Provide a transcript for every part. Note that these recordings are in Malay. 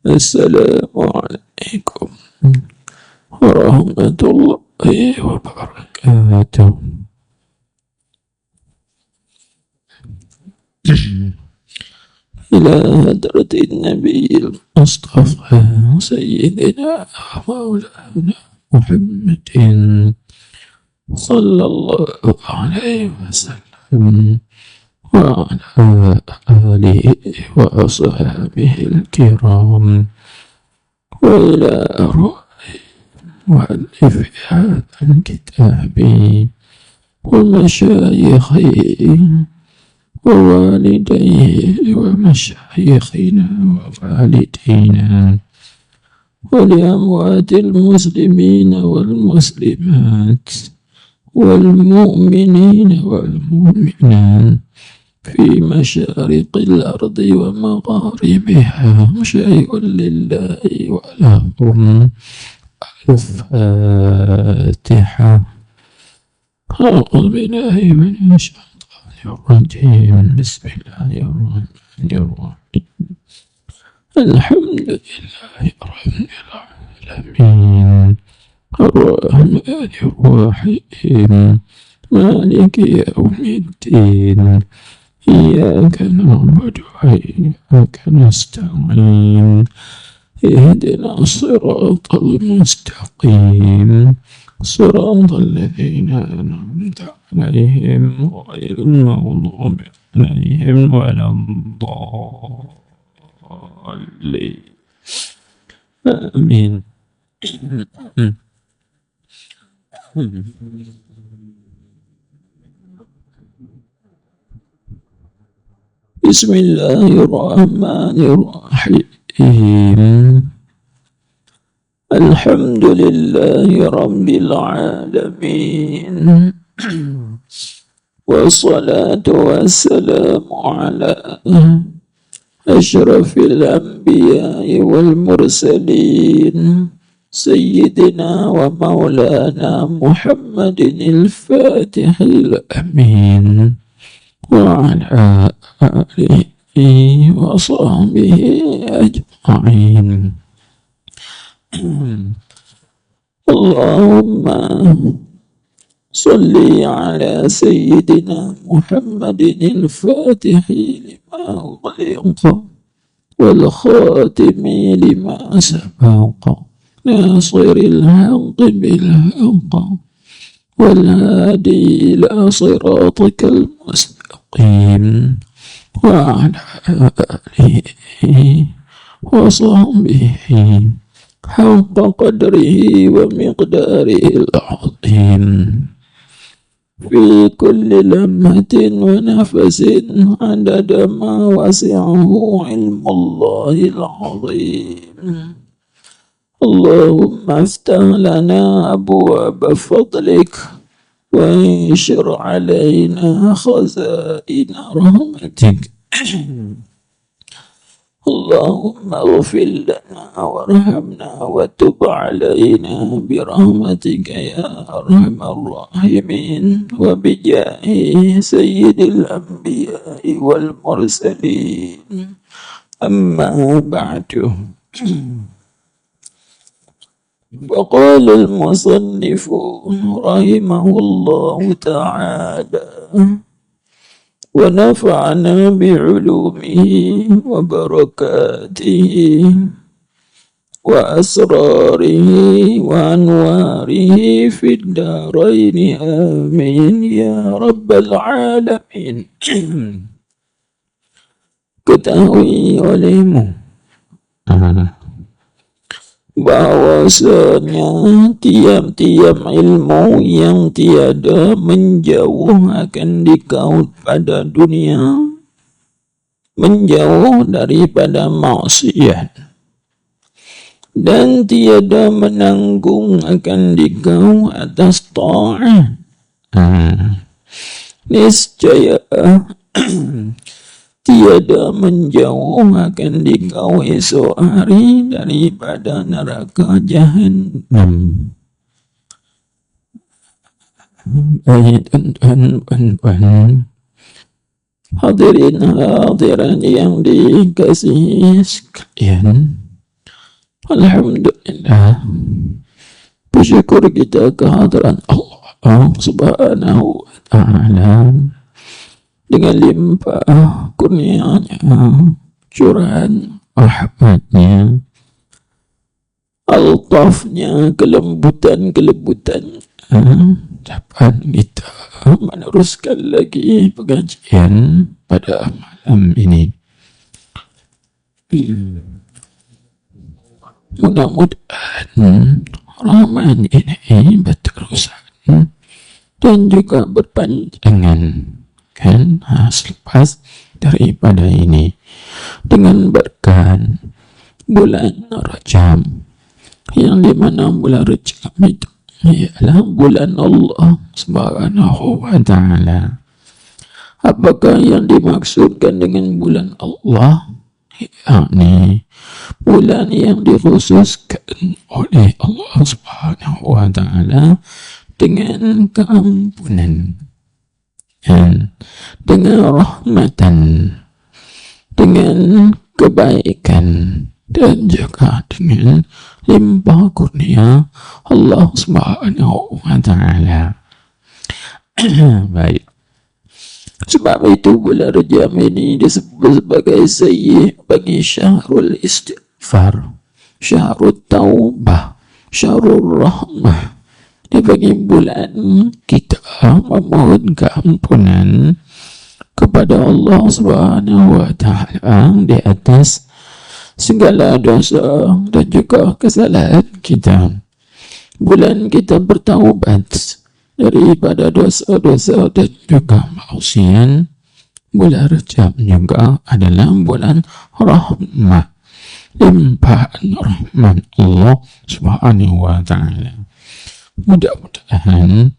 السلام عليكم ورحمة الله وبركاته. إلى هدرة النبي المصطفى سيدنا مولانا محمد صلى الله عليه وسلم وعلى آله وأصحابه الكرام، وإلى أرواح مؤلف هذا الكتاب ومشايخه ووالديه ومشايخنا ووالدينا ولأموات المسلمين والمسلمات والمؤمنين والمؤمنات في مشارق الأرض ومغاربها، شيء لله ولهم. الفاتحة. أعوذ بالله من الشيطان الرجيم. بسم الله الرحمن الرحيم. الحمد لله رب العالمين الرحمن الرحيم مالك يوم الدين، إياك نعبد وإياك نستعين، اهدنا الصراط المستقيم، صراط الذين أنعمت عليهم غير المغضوب عليهم ولا الضالين، آمين. بسم الله الرحمن الرحيم. الحمد لله رب العالمين، والصلاة والسلام على أشرف الأنبياء والمرسلين سيدنا ومولانا محمد الفاتح الأمين وعلى آله وصحبه أجمعين. اللهم صل على سيدنا محمد الفاتح لما أغلق والخاتم لما سبق، ناصر الحق بالحق والهادي إلى صراطك المستقيم، وعلى آله وصحبه حق قدره ومقداره العظيم، في كل لمحة ونفس عدد ما وسعه علم الله العظيم. اللهم افتح لنا أبواب فضلك وانشر علينا خزائن رحمتك. اللهم اغفر لنا وارحمنا وتب علينا برحمتك يا أرحم الراحمين، وبجاه سيد الأنبياء والمرسلين. أما بعد، وقال المصنف رحمه الله تعالى ونفعنا بعلومه وبركاته وأسراره وأنواره في الدارين، آمين يا رب العالمين. Ketahui olehmu bahwasanya tiap-tiap ilmu yang tiada menjauh akan dikaut pada dunia, menjauh daripada maksiat, dan tiada menanggung akan dikau atas ta'ah. Niscaya tiada menjauh akan dikau esok hari daripada neraka Jahannam. Baik tuan-tuan, Hadirin hadirat yang dikasihi sekalian, alhamdulillah, bersyukur kita kehadiran Allah Subhanahu wa Ta'ala dengan limpah kurnianya, curahan rahmatnya, altafnya, kelembutan dapat kita meneruskan lagi pengajian pada malam ini. Mudah-mudahan Ramadan ini berterusan dan juga berpanjangan, kan, selepas daripada ini, dengan berkat bulan Rajab, yang dimana bulan Rajab itu ialah bulan Allah Subhanahu wa Ta'ala. Apakah yang dimaksudkan dengan bulan Allah? Yakni bulan yang dikhususkan oleh Allah Subhanahu wa Ta'ala dengan keampunan, dengan rahmatan, dengan kebaikan, dan juga dengan limpah kurnia Allah Subhanahu wa Ta'ala. Baik. Sebab itu bulan Rajab ini disebut sebagai sayyid bagi syahrul istighfar, syahrul taubah, syahrul rahmah. Dia bagi bulan kita memohon keampunan kepada Allah Subhanahu wa Ta'ala di atas segala dosa dan juga kesalahan kita. Bulan kita bertaubat daripada dosa-dosa dan juga maksiat. Bulan Rajab juga adalah bulan rahmah, limpahan rahmat Allah Subhanahu wa Ta'ala. Mudah-mudahan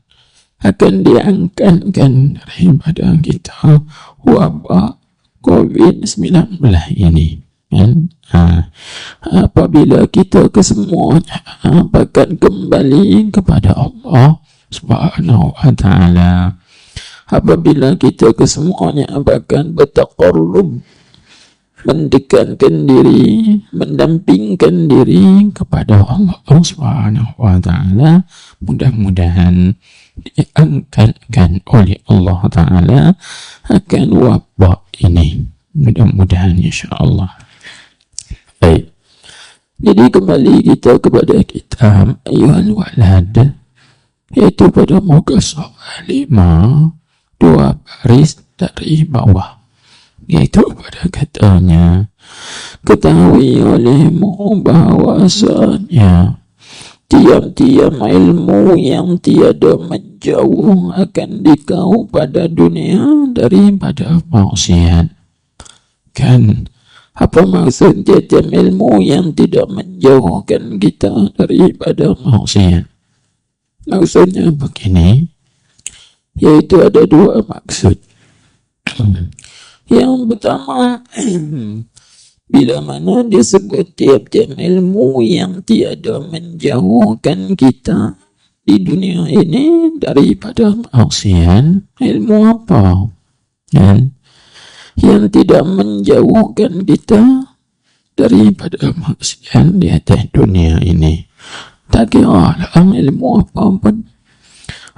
akan diangkatkan daripada kita wabak COVID-19 ini, kan? Apabila kita kesemuanya akan kembali kepada Allah Subhanahu wa Ta'ala, apabila kita kesemuanya akan bertaqarrub, mendekatkan diri, mendampingkan diri kepada Allah Subhanahu wa Ta'ala, mudah-mudahan diangkatkan oleh Allah Ta'ala akan wabak ini, mudah-mudahan insyaAllah. Baik, jadi kembali kita kepada kitab Ayyuhal Walad, yaitu pada muka surat 5, 2 baris dari bawah, yaitu pada katanya, ketahui olehmu bahwasanya tiap-tiap ilmu yang tiada menjauh akan dikau pada dunia daripada maksiat. Kan, apa maksud tiap-tiap ilmu yang tidak menjauhkan kita daripada maksiat? Maksudnya begini, yaitu ada dua maksud. Yang pertama, bila mana disebut tiap-tiap ilmu yang tiada menjauhkan kita di dunia ini daripada maksiat, ilmu apa? Yang tidak menjauhkan kita daripada maksiat di atas dunia ini. Tak kira dalam ilmu apa pun,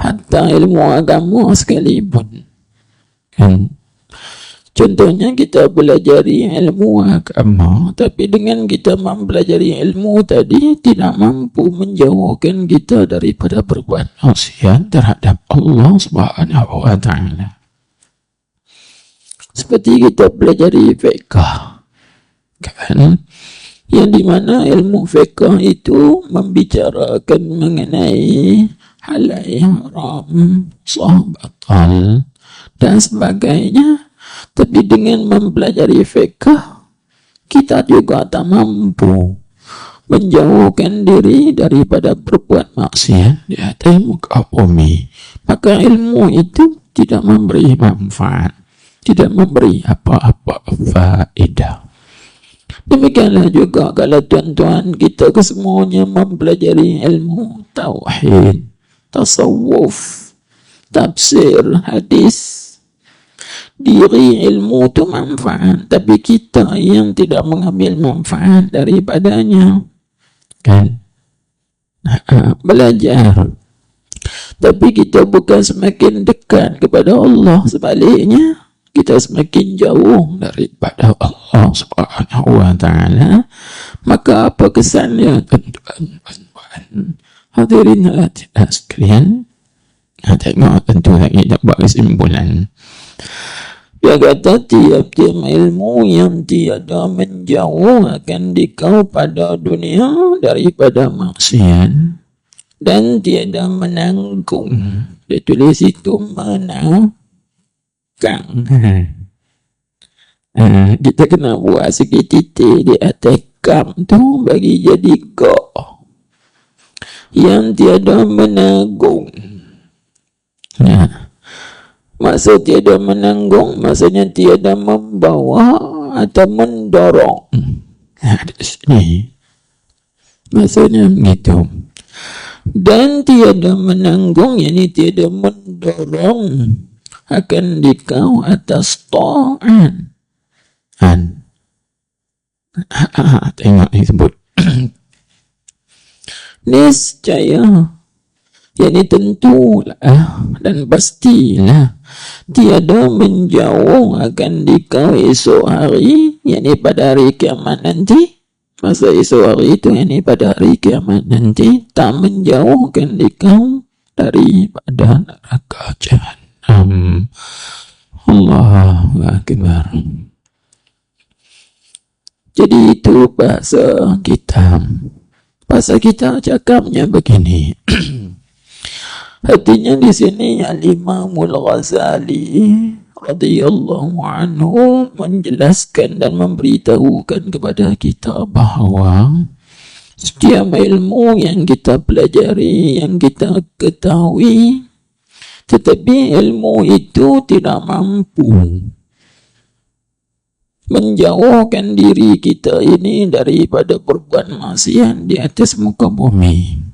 hatta ilmu agama sekalipun, kan? Contohnya kita pelajari ilmu agama, tapi dengan kita mempelajari ilmu tadi tidak mampu menjauhkan kita daripada berbuat maksiat terhadap Allah Subhanahu wa Ta'ala. Seperti kita pelajari fiqh, kan? Yang dimana ilmu fiqh itu membicarakan mengenai halal haram, sah batal dan sebagainya. Tapi dengan mempelajari fiqh, kita juga tak mampu menjauhkan diri daripada berbuat maksiat di atas muka bumi. Maka ilmu itu tidak memberi manfaat, tidak memberi apa-apa faedah. Demikianlah juga kalau tuan-tuan kita kesemuanya mempelajari ilmu tauhid, tasawuf, tafsir, hadis, diri ilmu itu manfaat, tapi kita yang tidak mengambil manfaat daripadanya, kan? Belajar, tapi kita bukan semakin dekat kepada Allah, sebaliknya kita semakin jauh daripada Allah Subhanahu wa ta'ala. Maka apa kesannya, tuan-tuan? Hadirin hadirat sekalian, tengok tentu lagi nak buat kesimpulan. Dia kata tiap-tiap ilmu yang tiada menjauh akan dikau pada dunia daripada maksiat, dan tiada menanggung. Dia tulis itu menanggung. Kita kena buat sikit titik di atas kam tu bagi jadi go. Yang tiada menanggung. Maksud tiada menanggung, maksudnya tiada membawa atau mendorong. Di sini maksudnya begitu. Dan tiada menanggung, yakni tiada mendorong akan dikau atas ta'an. Tengok ini sebut. Niscaya, yakni tentulah dan pastilah tiada menjauh akan dikau esok hari, yakni pada hari kiamat nanti. Masa esok hari itu, yakni pada hari kiamat nanti, tak menjauhkan dikau daripada neraka Jahannam. Allahu Akbar. Jadi itu bahasa kita. Bahasa kita cakapnya begini. Artinya di sini Al-Imamul Ghazali radhiyallahu anhu menjelaskan dan memberitahukan kepada kita bahawa setiap ilmu yang kita pelajari, yang kita ketahui, tetapi ilmu itu tidak mampu menjauhkan diri kita ini daripada perbuatan maksiat di atas muka bumi.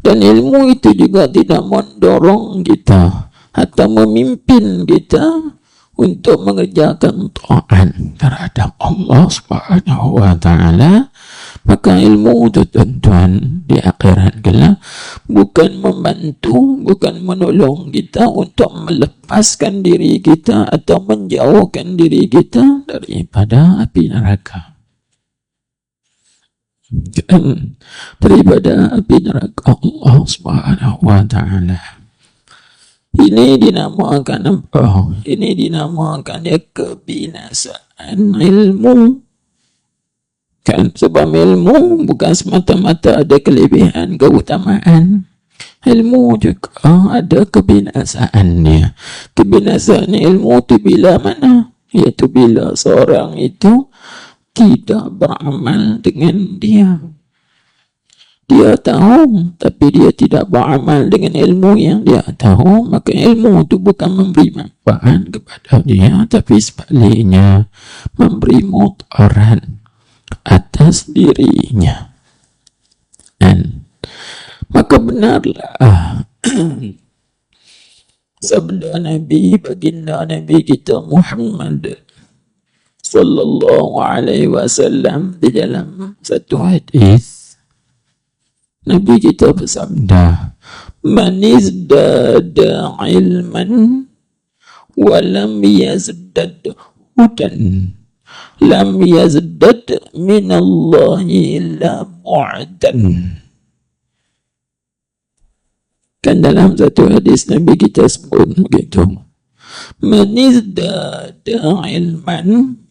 Dan ilmu itu juga tidak mendorong kita atau memimpin kita untuk mengerjakan taat terhadap Allah Subhanahu wa ta'ala. Maka ilmu itu, tuan-tuan, di akhirat kelak bukan membantu, bukan menolong kita untuk melepaskan diri kita atau menjauhkan diri kita daripada api neraka. Daripada api neraka Allah Subhanahu wa ta'ala. Ini dinamakan apa? Ini dinamakan kebinasaan ilmu. Kan, sebab ilmu bukan semata-mata ada kelebihan, keutamaan. Ilmu juga ada kebinasaannya. Kebinasaan ilmu itu bila mana? Iaitu bila seorang itu tidak beramal dengan dia. Dia tahu, tapi dia tidak beramal dengan ilmu yang dia tahu. Maka ilmu itu bukan memberi manfaat kepada dia, tapi sebaliknya memberi mudarat atas dirinya. Dan maka benarlah sabda Nabi, baginda Nabi kita Muhammad sallallahu alaihi wasallam di dalam satu hadis. Nabi kita bersabda, man izdada ilman wa lam yazdad hudan lam yazdad min Allah illa bu'dan. Kan dalam satu hadis Nabi kita sebut begitu, man izdada ilman,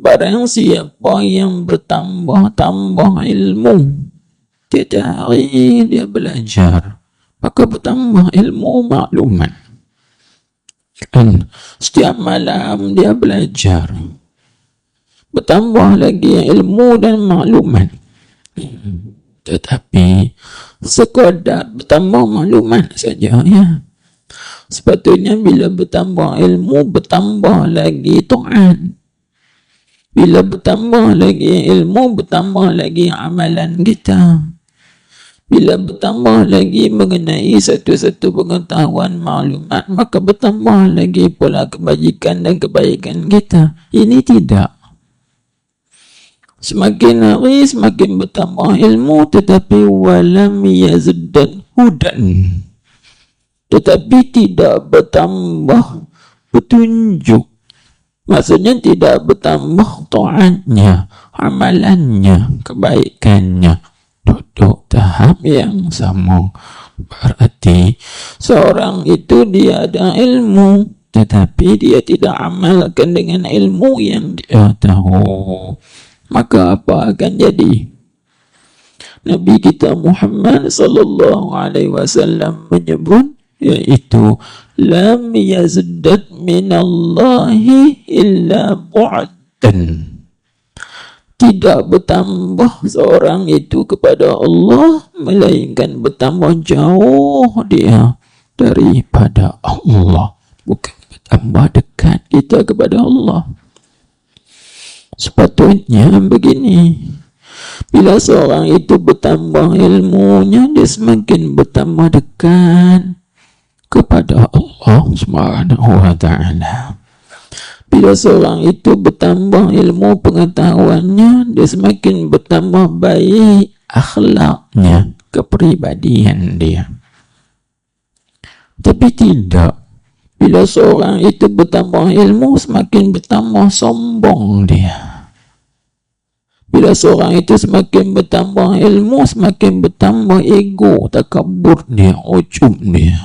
barang siapa yang bertambah-tambah ilmu, tiada hari dia belajar, maka bertambah ilmu maklumat. Kan setiap malam dia belajar, bertambah lagi ilmu dan maklumat. Tetapi sekadar bertambah maklumat saja, ya. Sepatutnya bila bertambah ilmu, bertambah lagi taat. Bila bertambah lagi ilmu, bertambah lagi amalan kita. Bila bertambah lagi mengenai satu-satu pengetahuan maklumat, maka bertambah lagi pula kebajikan dan kebaikan kita. Ini tidak. Semakin hari semakin bertambah ilmu, tetapi walam yazdan hudan, tetapi tidak bertambah petunjuk. Maksudnya tidak bertambah taatnya, amalannya, kebaikannya, duduk tahap yang sama. Berarti seorang itu dia ada ilmu, tetapi dia tidak amalkan dengan ilmu yang dia tahu. Maka apa akan jadi? Nabi kita Muhammad sallallahu alaihi wasallam menyebut, yaitu lam yazdad minallahi illa bu'dan. Tidak bertambah seorang itu kepada Allah, melainkan bertambah jauh dia daripada Allah. Bukan bertambah dekat kita kepada Allah. Sepatutnya begini, bila seorang itu bertambah ilmunya, dia semakin bertambah dekat kepada Allah Subhanahu wa ta'ala. Bila seorang itu bertambah ilmu pengetahuannya, dia semakin bertambah baik akhlaknya, kepribadian dia. Tapi tidak. Bila seorang itu bertambah ilmu, semakin bertambah sombong dia. Bila seorang itu semakin bertambah ilmu, semakin bertambah ego, takabur dia, ujub dia,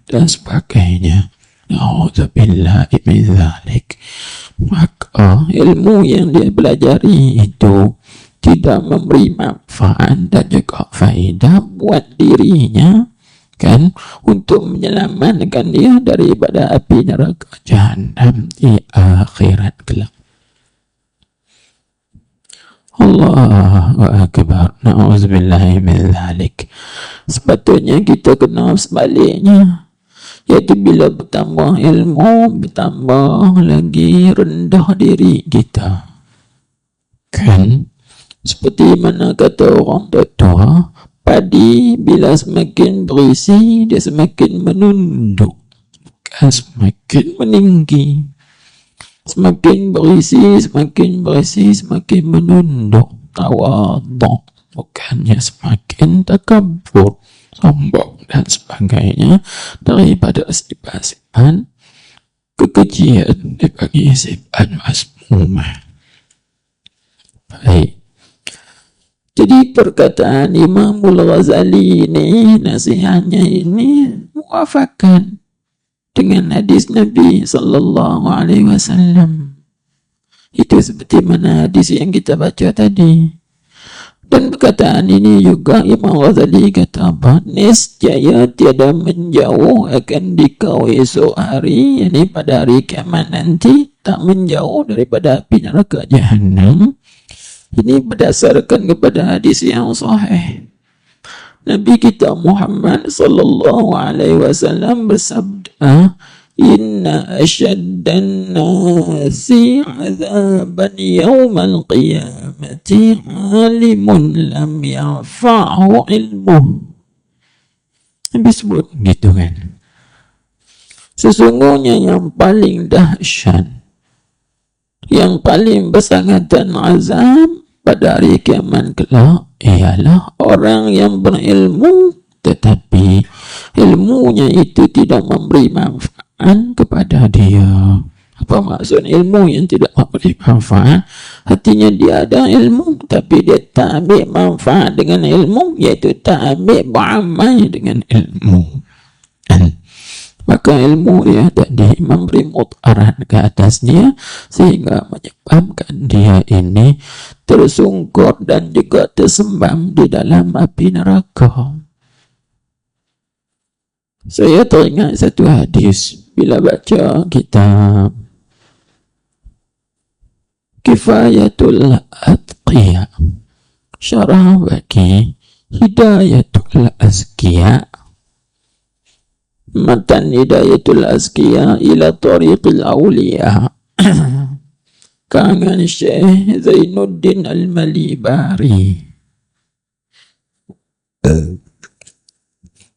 dan sebagainya. Na'udzubillahi min dzalik. Maka ilmu yang dia pelajari itu tidak memberi manfaat dan juga faedah buat dirinya, kan, untuk menyelamatkan dia daripada api neraka Jahannam di akhirat kelak. Allahu akbar. Na'udzubillahi min dzalik. Sepatutnya kita kena sebaliknya, yaitu bila bertambah ilmu, bertambah lagi rendah diri kita, kan? Seperti mana kata orang tua, padi bila semakin berisi, dia semakin menunduk, bukan semakin meninggi. Semakin berisi, semakin menunduk, tawadhu, bukannya semakin takabur, sombong dan sebagainya, daripada sifat-sifat kekejian dibagi sifat masmumah. Baik. Jadi perkataan Imamul Ghazali ini, nasihatnya ini muafakan dengan hadis Nabi sallallahu alaihi wasallam. Itu seperti mana hadis yang kita baca tadi. Dan perkataan ini juga Imam Ghazali kata apa? Niscaya tiada menjauh akan dikau esok hari, yakni pada hari kiamat nanti, tak menjauh daripada api neraka Jahannam. Ini berdasarkan kepada hadis yang sahih. Nabi kita Muhammad sallallahu alaihi wasallam bersabda, Inna asyaddan nasi azaban yawmal qiyamati alimun lam ya'fa'hu ilmuh. Nabi sebut gitu kan. Sesungguhnya yang paling dahsyat, yang paling bersangatan azab pada hari kiamat kelak ialah orang yang berilmu tetapi ilmunya itu tidak memberi manfaat kepada dia. Apa maksud ilmu yang tidak memberi manfaat? Artinya dia ada ilmu tapi dia tak ambil manfaat dengan ilmu, iaitu tak ambil beramal dengan ilmu. Maka ilmu dia tadi memberi mudarat ke atasnya, sehingga menyebabkan dia ini tersungkur dan juga tersembam di dalam api neraka. Saya teringat satu hadis bila baca kitab Kifayatul Atqiya, syarah bagi Hidayatul Azkiya, matan Hidayatul Azkiya ila Tariqil Awliya, karangan Syekh Zainuddin Al-Malibari.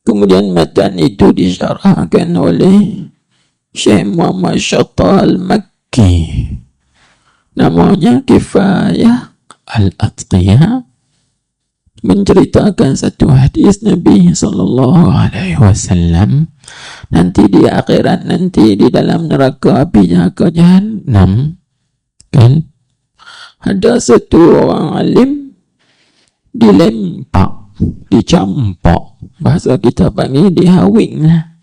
Kemudian matan itu disyarahkan oleh Syekh Muhammad Syatta Al-Makki, namanya Kifayah Al-Atqiyah, menceritakan satu hadis Nabi SAW. Nanti di akhirat, nanti di dalam neraka api neraka Jahannam, kan, ada satu orang alim dilempak, dicampak, bahasa kita panggil dihawing lah,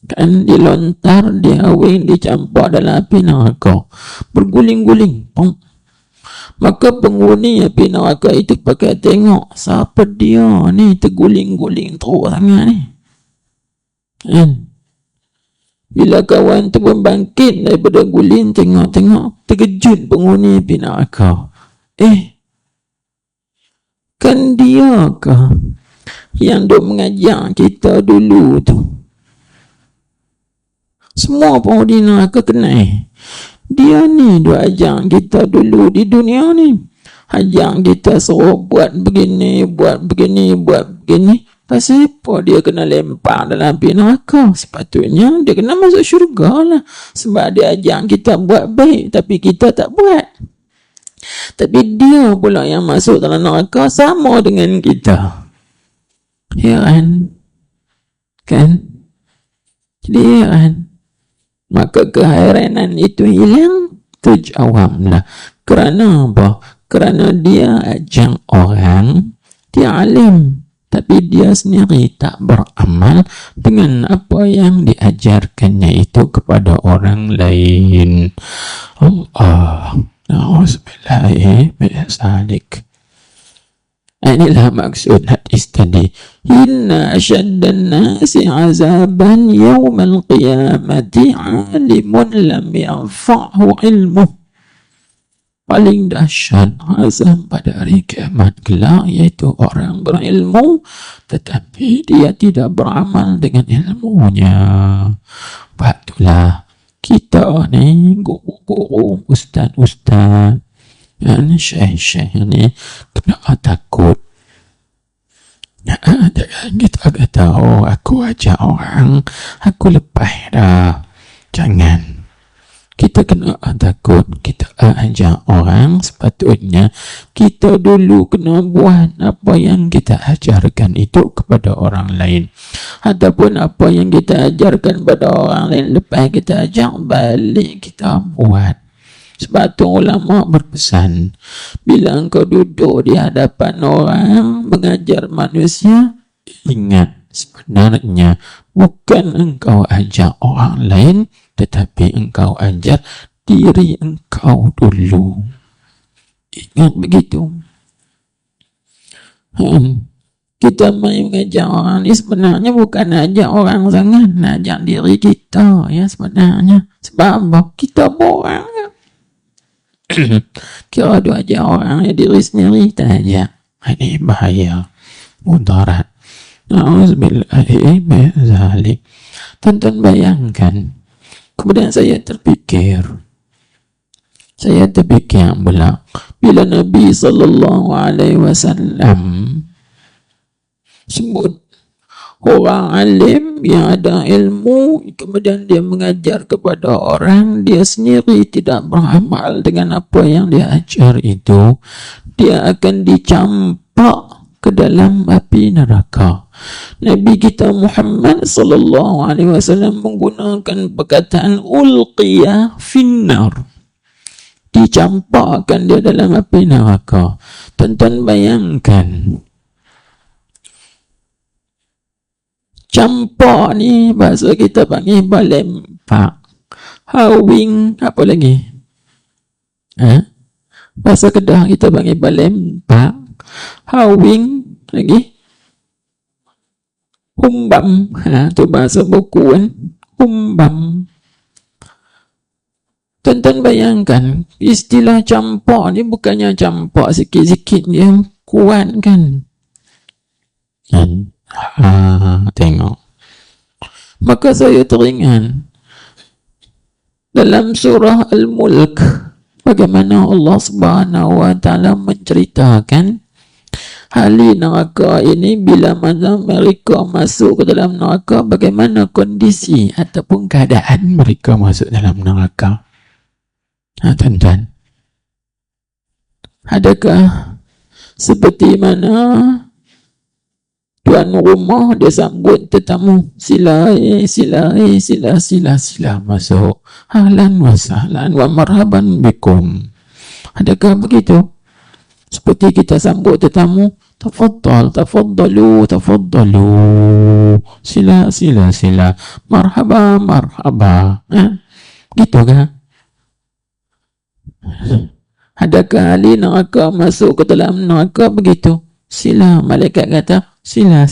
kan, dilontar, dihawing, dicampak dalam api neraka, berguling-guling, pong. Maka penghuni api neraka itu pakai tengok, siapa dia ni terguling-guling teruk sangat ni, kan. Bila kawan tu membangkit daripada guling, tengok-tengok, terkejut penghuni api neraka. Kan dia kah yang duk mengajar kita dulu tu? Semua penghuni neraka kenal. Dia ni duk ajar kita dulu di dunia ni. Ajar kita suruh buat begini, buat begini, buat begini. Pasal apa dia kena lempar dalam api neraka? Sepatutnya dia kena masuk syurga lah. Sebab dia ajar kita buat baik, tapi kita tak buat. Tapi dia pula yang masuk dalam neraka sama dengan kita. Heran, kan? Jadi heran. Maka keheranan itu hilang, terjawablah. Kerana apa? Kerana dia ajar orang, dia alim, tapi dia sendiri tak beramal dengan apa yang diajarkannya itu kepada orang lain. Allah, na'udzubillahi min dzalik. Inilah maksud hadis tadi. Inna asyaddan nasi azaban yawmal qiyamati alimun lam yanfa'hu ilmuh. Paling dahsyat azab pada hari kiamat kelak iaitu orang berilmu tetapi dia tidak beramal dengan ilmunya. Itulah kita ni, guru-guru, ustaz-ustaz, yang syekh-syekh ni kena takut. Jangan kita kata, oh aku ajar orang, aku lepas dah. Jangan. Kita kena takut. Kita ajar orang, sepatutnya kita dulu kena buat apa yang kita ajarkan itu kepada orang lain. Ataupun apa yang kita ajarkan pada orang lain, lepas kita ajar, balik kita buat. Sebab tu ulama berpesan, bila engkau duduk di hadapan orang mengajar manusia, ingat sebenarnya bukan engkau ajar orang lain, tetapi engkau ajar diri engkau dulu. Ingat begitu. Kita main mengajar orang ni sebenarnya bukan ajar orang sangat, nak ajar diri kita ya sebenarnya. Sebab apa? Kita borang. Kira dua ajar orang ya, diri sendiri tak ajar. Ini bahaya, mudarat. Na'udzubillahi min dzalik. Tonton bayangkan. Kemudian saya terfikir pula bila Nabi SAW sebut orang alim yang ada ilmu, kemudian dia mengajar kepada orang, dia sendiri tidak beramal dengan apa yang dia ajar itu, dia akan dicampak ke dalam api neraka. Nabi kita Muhammad SAW menggunakan perkataan ulqiya finnar, dicampakkan dia dalam api neraka. Tonton bayangkan, campak ni bahasa kita panggil balempak, hawing, apa lagi? Bahasa Kedah kita panggil balempak, hawing, lagi humbam. Tu bahasa buku kan, humbam. Tonton bayangkan, istilah campak ni bukannya campak sikit-sikit, dia kuat kan? Tengok. Maka saya teringat dalam surah Al-Mulk bagaimana Allah Subhanahu wa taala menceritakan Ahli neraka ini bila mana mereka masuk ke dalam neraka, bagaimana kondisi ataupun keadaan mereka masuk dalam neraka? Tuan-tuan, adakah seperti mana tuan rumah dia sambut tetamu, sila masuk, ahlan wa sahlan wa marhaban bikum? Adakah begitu? Seperti kita sambut tetamu, tafaddalu, sila, marhaba, gitu kan? Adakah ahli neraka masuk ke dalam neraka begitu? Sila, malaikat kata, sila.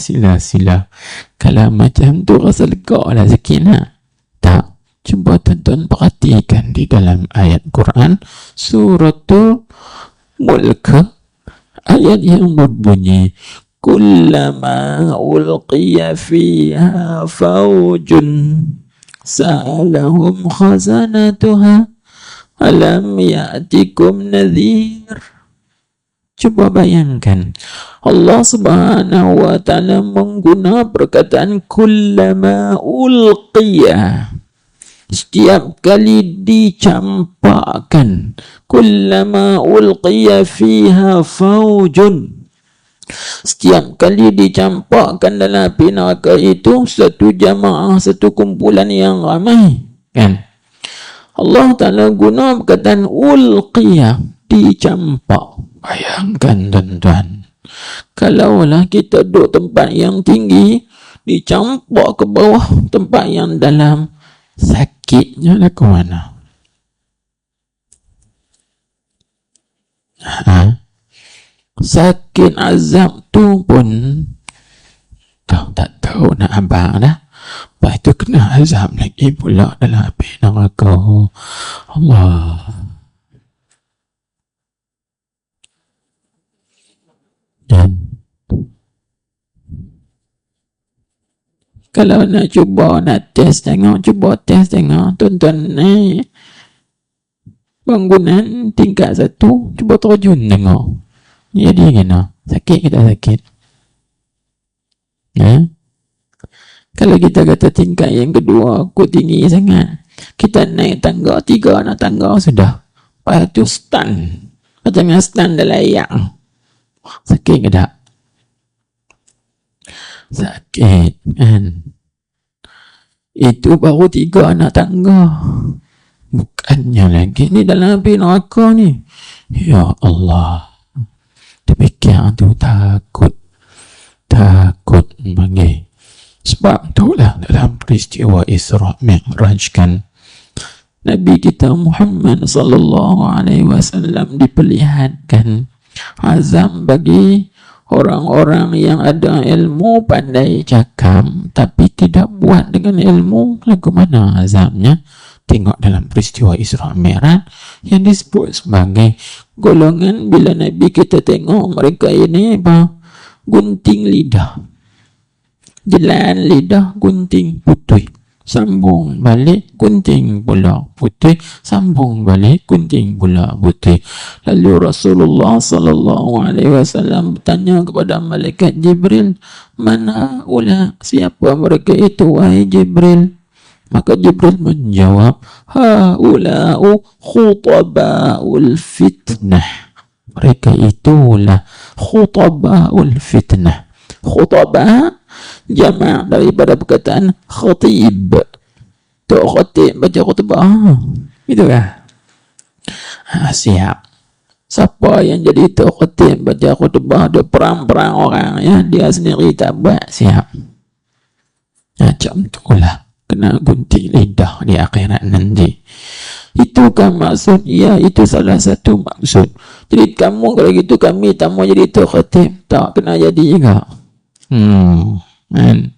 Kalau macam tu rasa lega lah sikit, tak? Cuba tuan-tuan perhatikan di dalam ayat Quran suratul Mulk, ayat yang berbunyi, kullama ulqiya fiha faujun sa'alahum khazanatuha alam ya'tikum nadhir. Cuba bayangkan, Allah Subhanahu wa ta'ala mengguna perkataan kullama ulqiya, setiap kali dicampakkan, kullama ulqiya fiha faujun, setiap kali dicampakkan dalam api neraka itu satu jamaah, satu kumpulan yang ramai, kan? Allah Ta'ala guna perkataan ulqiya, dicampak. Bayangkan tuan-tuan, kalaulah kita duduk tempat yang tinggi, dicampak ke bawah tempat yang dalam, sakitnya lah ke mana? Sakit azab tu pun tak tahu nak abang dah. Lepas tu kena azab lagi pula dalam api neraka. Allah. Dan kalau nak cuba, nak test tengok, tuan-tuan naik bangunan tingkat 1, cuba terjun tengok. Jadi kena sakit ke tak sakit? Kalau kita kata tingkat yang kedua aku tinggi sangat, kita naik tangga 3 nak tangga sudah, lepas tu stun, macam stun dah layak, sakit ke tak? Sakit kan? Itu baru 3 anak tangga, bukannya lagi ni dalam api neraka ni. Ya Allah, demikian tu takut bagi. Sebab itulah dalam peristiwa Isra Mi'raj kan, Nabi kita Muhammad sallallahu alaihi wasallam diperlihatkan azam bagi orang-orang yang ada ilmu, pandai cakap tapi tidak buat dengan ilmu. Lagu mana azabnya? Tengok dalam peristiwa Isra Mi'raj yang disebut sebagai golongan, bila Nabi kita tengok mereka ini apa? Gunting lidah, jelan lidah, gunting putih, sambung balik, gunting pula putih, sambung balik, gunting pula putih. Lalu Rasulullah sallallahu alaihi wasallam bertanya kepada malaikat Jibril, mana ula, siapa mereka itu wahai Jibril? Maka Jibril menjawab, haula'u khutaba'ul fitnah, mereka itulah khutaba'ul fitnah. Khutaba jama' daripada perkataan khatib. Tok khatib baca khutbah, gitu kan? Siap. Siapa yang jadi tok khatib baca khutbah, ada perang-perang orang ya, dia sendiri tak buat, siap. Macam itulah, kena gunting lidah di akhirat nanti. Itu kan maksud? Ya, itu salah satu maksud. Jadi kamu kalau gitu, kami tak mau jadi tok khatib, tak kena jadi juga. Kan?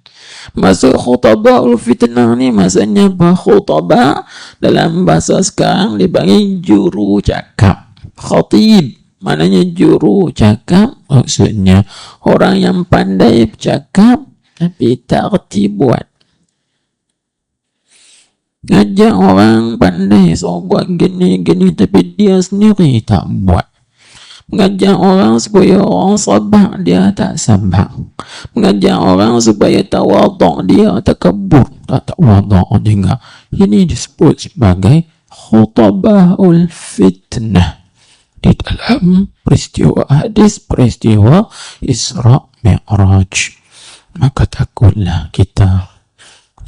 Maksud khutaba'ul fitnah ni maksudnya apa? Khutaba dalam bahasa sekarang dipanggil juru cakap. Khatib maknanya juru cakap, maksudnya orang yang pandai bercakap tapi tak reti buat. Ngajak orang pandai, so buat gini-gini tapi dia sendiri tak buat. Mengajak orang supaya orang sabar, dia tak sabar. Mengajak orang supaya tawaduk, dia takabur, tak tawaduk juga. Ini disebut sebagai khutabaul fitnah di dalam peristiwa hadis, peristiwa Isra Mi'raj. Maka takutlah kita.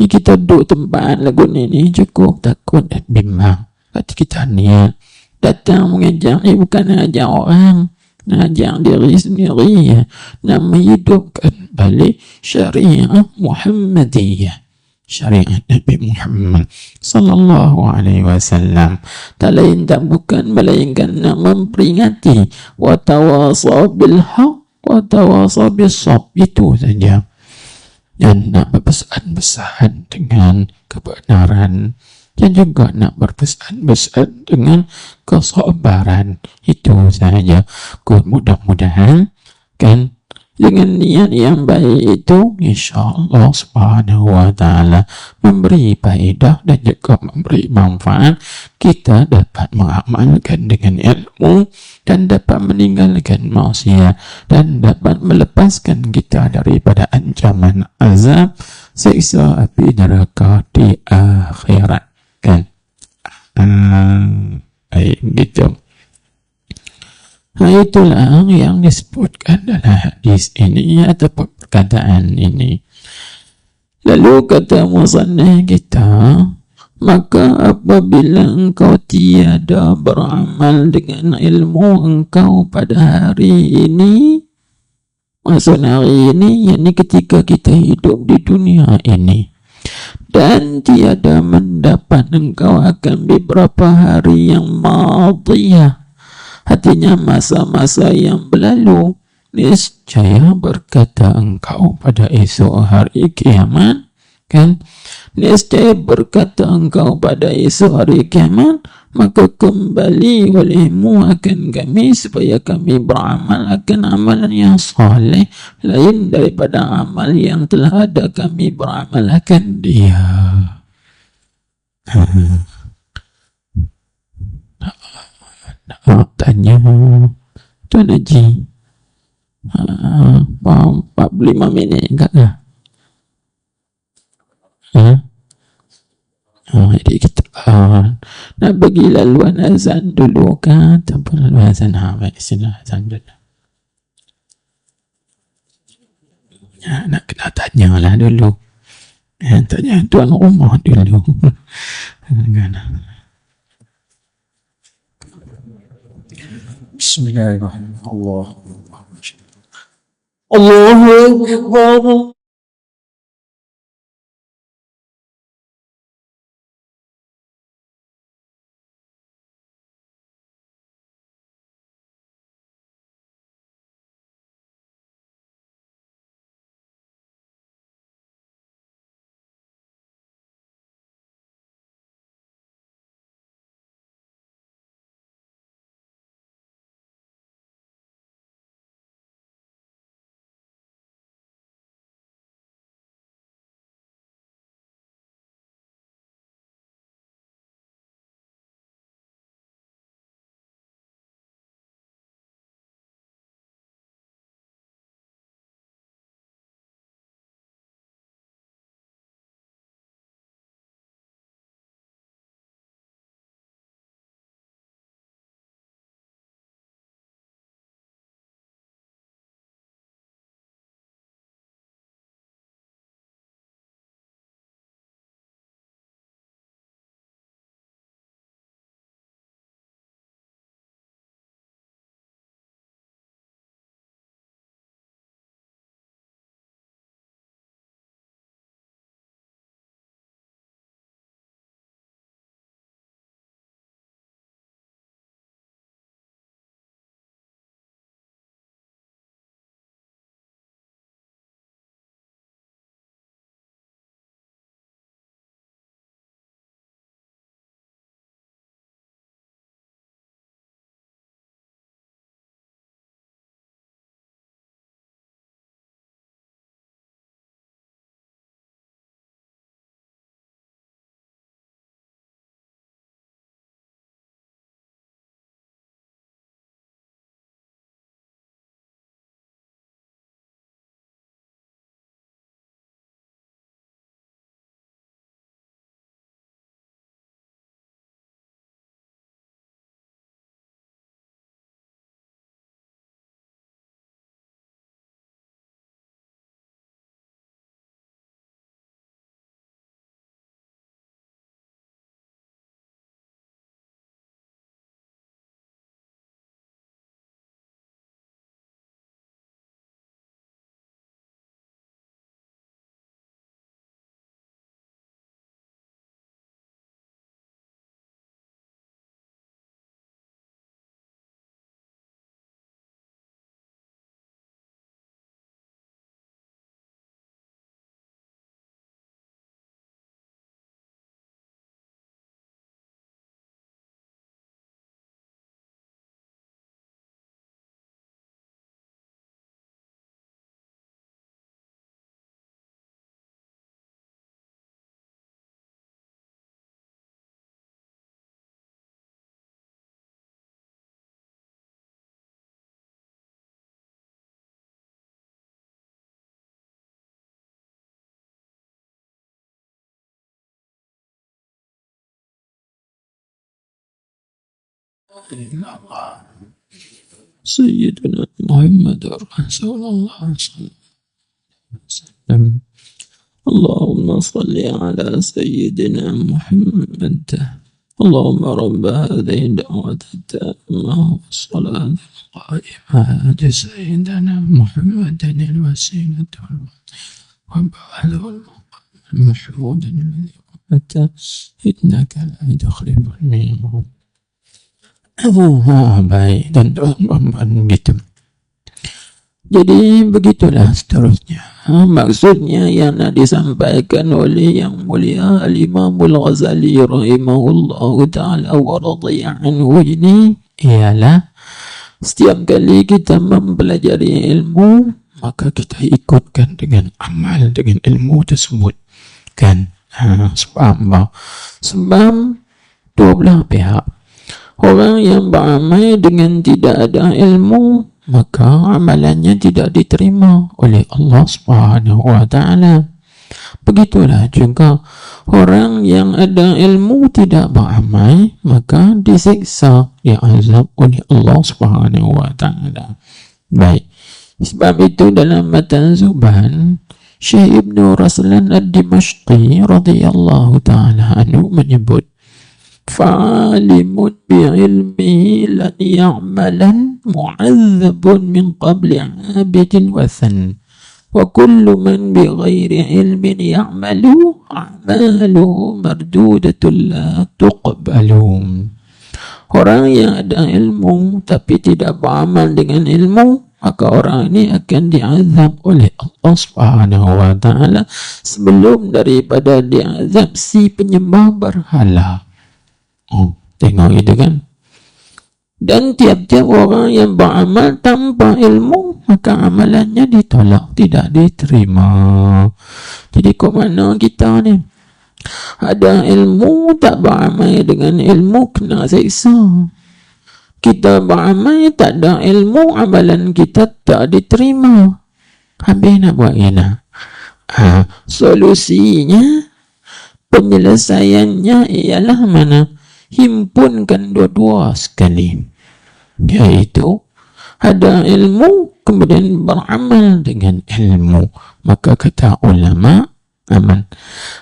Ini kita duduk tempat lagu ini cukup takut dan bimbang. Kata kita niat datang mengajar ni bukan ajar orang, ajar diri sendiri ya, nak menghidupkan balik syariah Muhammadiyah, syariat Nabi Muhammad sallallahu alaihi wasallam. Tak lain tak bukan melainkan nak memperingati wa tawasaw bil haq wa tawasaw bis sabr, itu saja. Dan nak berpesan-pesan dengan kebenaran, dan juga nak berpesan-pesan dengan kesabaran, itu saja. Mudah-mudahan kan dengan niat yang baik itu, insyaAllah subhanahu wa ta'ala memberi faedah dan juga memberi manfaat. Kita dapat mengamalkan dengan ilmu dan dapat meninggalkan maksiat dan dapat melepaskan kita daripada ancaman azab siksa api neraka di akhirat, kan? Baik, gitu. Nah, itulah yang disebutkan dalam hadis ini atau perkataan ini. Lalu kata musannif kita, maka apabila engkau tiada beramal dengan ilmu engkau pada hari ini, maksud hari ini, yakni ketika kita hidup di dunia ini, dan tiada mendapat engkau akan beberapa hari yang madiyah, artinya masa-masa yang berlalu, niscaya berkata engkau pada esok hari kiamat, kan? Niscaya berkata engkau pada esok hari kiamat, maka kembali olehmu akan kami supaya kami beramal akan amalan yang saleh lain daripada amal yang telah ada kami beramal akan dia. Tanya Tuan Haji, 45 minit enggak lah? Jadi kita nak bagi laluan azan dulu kan, tanpa laluan azan. Baik, sini azan dulu. Nak kena tanya lah dulu, tanya tuan rumah dulu. Bismillahirrahmanirrahim. Allahu Akbar. illallah Sayyidina Muhammad Rasulullah sallallahu alaihi wasallam. Allahumma salli ala Sayyidina Muhammad. Allahumma rabba hadhihi da'wati tammah wassalatu qa'imah ala Sayyidina Muhammadin al-wasilatu wa ba'dahu al-mahmud alladhi wa'ata innaka la tukhliful mi'ad. Baik, tuan-tuan gitu. Jadi begitulah seterusnya. Maksudnya yang nak disampaikan oleh Yang Mulia Al-Imam Al-Ghazali rahimahullahu ta'ala wa radhiya anhu ini ialah setiap kali kita mempelajari ilmu, maka kita ikutkan dengan amal dengan ilmu tersebut kan. Sebab dua belah pihak. Orang yang beramal dengan tidak ada ilmu, maka amalannya tidak diterima oleh Allah Subhanahu wa ta'ala. Begitulah juga orang yang ada ilmu tidak beramal, maka disiksa, diazab oleh Allah Subhanahu wa ta'ala. Baik, sebab itu dalam matan Zuban, Syekh Ibn Raslan Ad-Dimashqi radhiyallahu ta'ala anhu menyebut, فعالم بعلمه لن يعملا معذب من قبل عابد وثن وكل من بغير علم يعمل أعماله مردودة لا تقبل. Orang yang ada ilmu tapi tidak beramal dengan ilmu, maka orang ini akan diazab oleh Allah Subhanahu wa ta'ala sebelum daripada diazab si penyembah berhala. Tengok itu kan. Dan tiap-tiap orang yang beramal tanpa ilmu, maka amalannya ditolak, tidak diterima. Jadi kok mana kita ni ada ilmu tak beramal dengan ilmu, kena siksa. Kita beramal tak ada ilmu, amalan kita tak diterima. Habis nak buat gila. Solusinya, penyelesaiannya ialah mana? Himpunkan dua-dua sekali, yaitu ada ilmu kemudian beramal dengan ilmu. Maka kata ulama aman,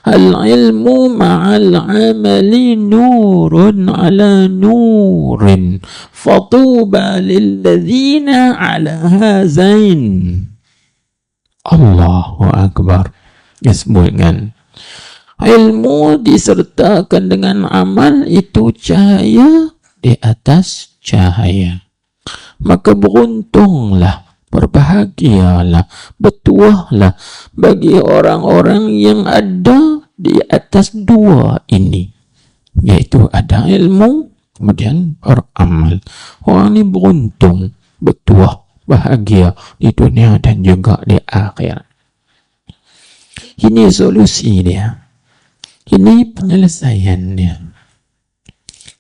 al-ilmu ma'al amali nurun ala nurin fatuba lilladzina ala hazain. Allahu Akbar. Disebutkan ilmu disertakan dengan amal, itu cahaya di atas cahaya. Maka beruntunglah, berbahagialah, bertuahlah bagi orang-orang yang ada di atas dua ini, yaitu ada ilmu kemudian beramal. Orang ini beruntung, bertuah, bahagia di dunia dan juga di akhirat. Ini solusi dia. Ini penyelesaiannya.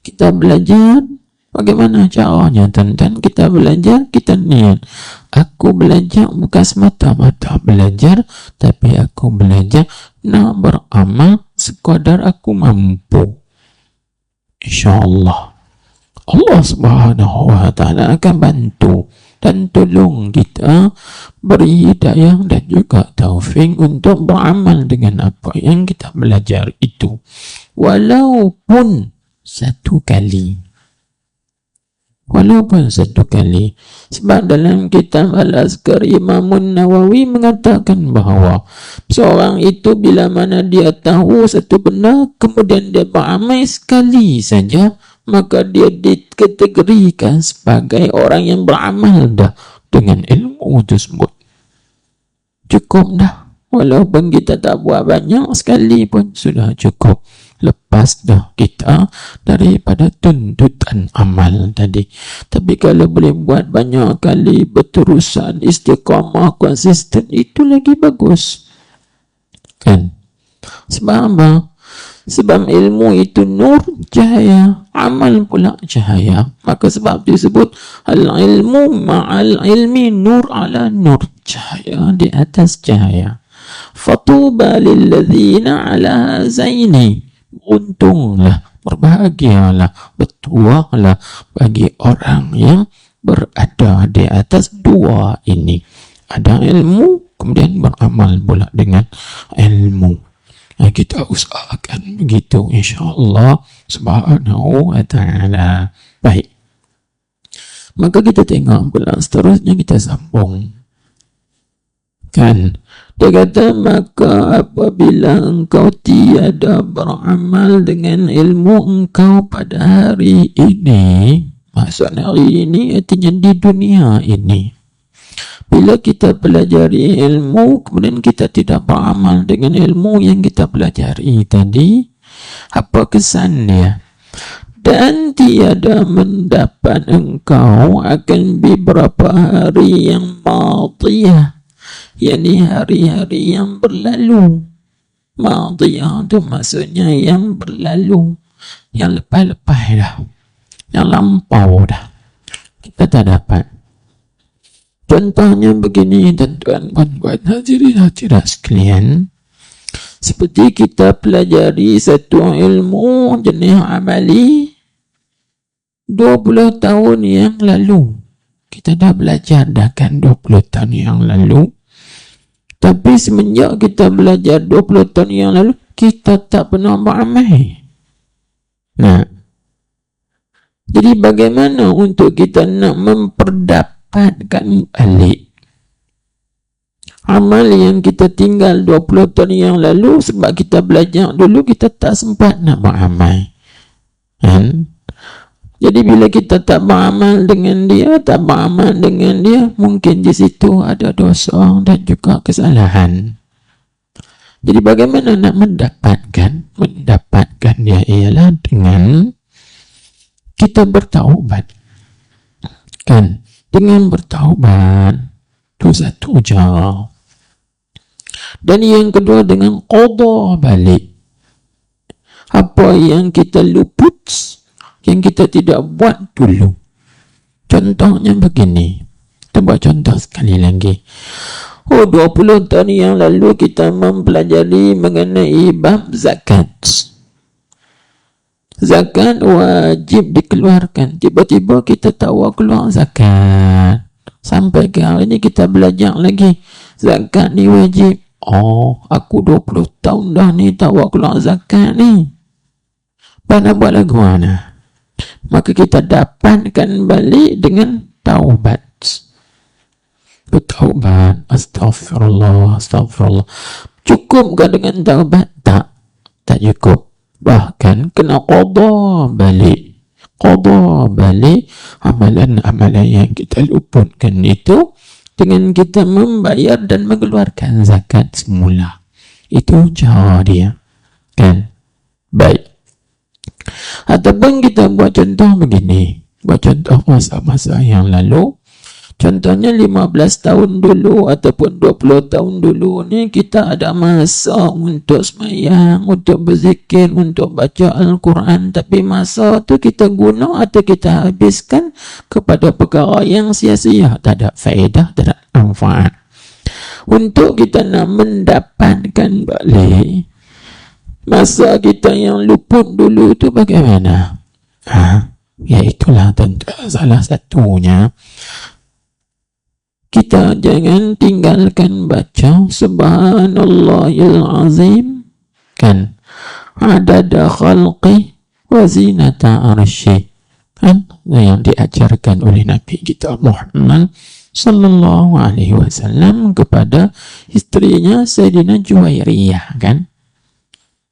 Kita belajar bagaimana caranya, tuan-tuan. Kita belajar, kita niat. Aku belajar bukan semata-mata belajar, tapi aku belajar nak beramal sekadar aku mampu. InsyaAllah Allah Subhanahu wa ta'ala akan bantu dan tolong kita, beri hidayah dan juga taufik untuk beramal dengan apa yang kita belajar itu, walaupun satu kali. Sebab dalam kitab Al-Azkar, Imam Nawawi mengatakan bahawa seorang itu bila mana dia tahu satu benda kemudian dia beramal sekali saja, maka dia dikategorikan sebagai orang yang beramal dah dengan ilmu tersebut. Cukup dah. Walaupun kita tak buat banyak, sekali pun sudah cukup. Lepas dah kita daripada tuntutan amal tadi. Tapi kalau boleh buat banyak kali, berterusan, istiqamah, konsisten, itu lagi bagus. Kan? Sebab apa? Sebab ilmu itu nur, cahaya, amal pula cahaya. Maka sebab disebut al-ilmu ma'al ilmi nur ala nur, cahaya di atas cahaya. Fatuba lilladzina ala zaini, untunglah berbahagialah, bertuahlah bagi orang yang berada di atas dua ini. Ada ilmu, kemudian beramal pula dengan ilmu. Kita usahakan begitu, insyaAllah subhanahu wa ta'ala. Baik, maka kita tengok pula seterusnya, kita sambung kan. Dia kata, maka apabila engkau tiada beramal dengan ilmu engkau pada hari ini, maksudnya hari ini artinya di dunia ini, bila kita pelajari ilmu kemudian kita tidak beramal dengan ilmu yang kita pelajari tadi, apa kesan dia? Dan tiada mendapat engkau akan beberapa hari yang madiyah, yakni hari-hari yang berlalu. Madiyah itu maksudnya yang berlalu, yang lepas-lepas dah, yang lampau dah, kita tak dapat. Contohnya begini, tuan-tuan, puan-puan, hadirin-hadirat sekalian, seperti kita pelajari satu ilmu jenis amali 20 tahun yang lalu. Kita dah belajar dah kan 20 tahun yang lalu. Tapi semenjak kita belajar 20 tahun yang lalu, kita tak pernah beramal. Nah, jadi bagaimana untuk kita nak memperdapatkan balik amal yang kita tinggal 20 tahun yang lalu? Sebab kita belajar dulu, kita tak sempat nak beramal kan? Jadi bila kita tak beramal dengan dia, mungkin di situ ada dosa dan juga kesalahan. Jadi bagaimana nak mendapatkan dia? Ialah dengan kita bertaubat kan. Dengan bertaubat itu satu cara. Dan yang kedua dengan qada balik apa yang kita luput, yang kita tidak buat dulu. Contohnya begini, kita buat contoh sekali lagi. 20 tahun yang lalu kita mempelajari mengenai bab zakat. Zakat wajib dikeluarkan. Tiba-tiba kita tahu keluar zakat. Sampai ke hari ini kita belajar lagi, zakat ni wajib. Oh, aku 20 tahun dah ni tahu keluar zakat ni. Nak buat lagu mana? Maka kita dapatkan balik dengan taubat. Bertaubat, astagfirullah. Cukupkah dengan taubat? Tak cukup. Bahkan kena qada balik amalan-amalan yang kita luputkan itu dengan kita membayar dan mengeluarkan zakat semula. Itu cara dia kan. Baik. Ataupun kita buat contoh begini, buat contoh masa-masa yang lalu. Contohnya 15 tahun dulu ataupun 20 tahun dulu ni, kita ada masa untuk sembahyang, untuk berzikir, untuk baca Al-Quran. Tapi masa tu kita guna atau kita habiskan kepada perkara yang sia-sia, tak ada faedah, tak ada manfaat. Untuk kita nak mendapatkan balik masa kita yang luput dulu tu bagaimana? Ya itulah tentu salah satunya. Kita jangan tinggalkan baca subhanallahil azim kan, adada khalqi wa zinata arsy kan, yang diajarkan oleh Nabi kita Muhammad sallallahu alaihi wasallam kepada istrinya Sayyidina Juwairiyah kan.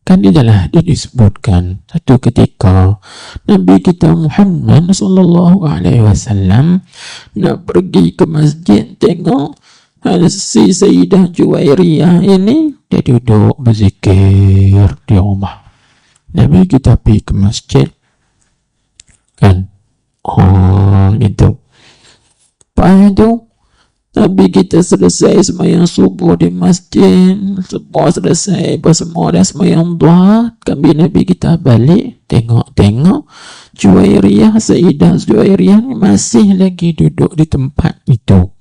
Kan di dalam hadis disebutkan satu ketika Nabi kita Muhammad sallallahu alaihi wasallam nak pergi ke masjid, tengok si Sayyidah Juwairiyah ini dia duduk berzikir di rumah. Nabi kita pergi ke masjid kan. Gitu. Lepas itu Nabi kita selesai sembahyang subuh di masjid, semua selesai, semua dah sembahyang duha. Kami Nabi kita balik, tengok Juwairiyah, Sayyidah Juwairiyah masih lagi duduk di tempat itu,